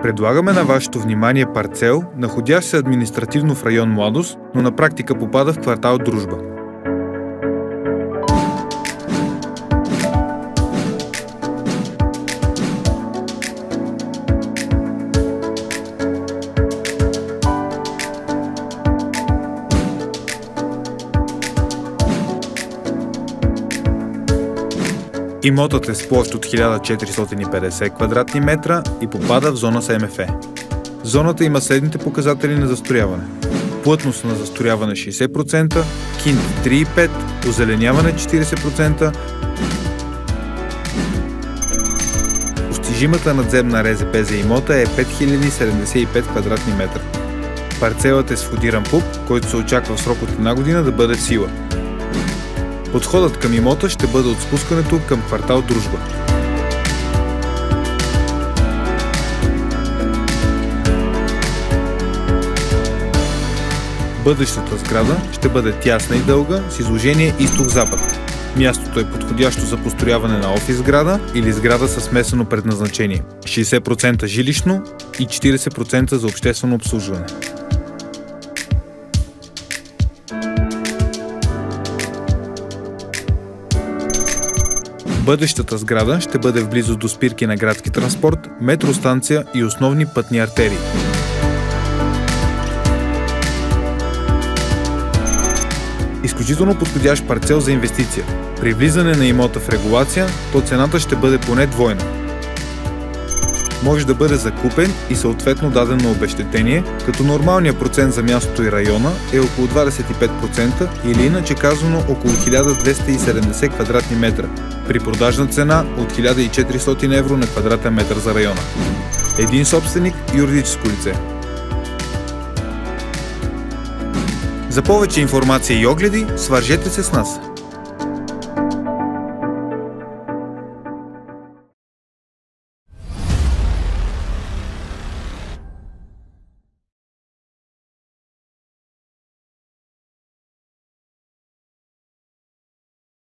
Предлагаме на вашето внимание парцел, находящ се административно в район Младост, но на практика попада в квартал Дружба. Имотът е с площ от 1450 квадратни метра и попада в зона с МФ. Зоната има следните показатели на застрояване. Плътност на застрояване 60%, КИН 3,5%, озеленяване 40%. Постижимата надземна РЗП за имота е 5075 квадратни метра. Парцелът е с входиран ПУП, който се очаква в срок от 1 година да бъде в сила. Подходът към имота ще бъде от спускането към квартал Дружба. Бъдещата сграда ще бъде тясна и дълга с изложение изток-запад. Мястото е подходящо за построяване на офис сграда или сграда със смесено предназначение. 60% жилищно и 40% за обществено обслужване. Бъдещата сграда ще бъде в близост до спирки на градски транспорт, метростанция и основни пътни артерии. Изключително подходящ парцел за инвестиция. При влизане на имота в регулация, то цената ще бъде поне двойна. Може да бъде закупен и съответно даден на обезщетение, като нормалният процент за мястото и района е около 25% или иначе казано около 1270 квадратни метра, при продажна цена от 1400 евро на квадратен метър за района. Един собственик – юридическо лице. За повече информация и огледи, свържете се с нас.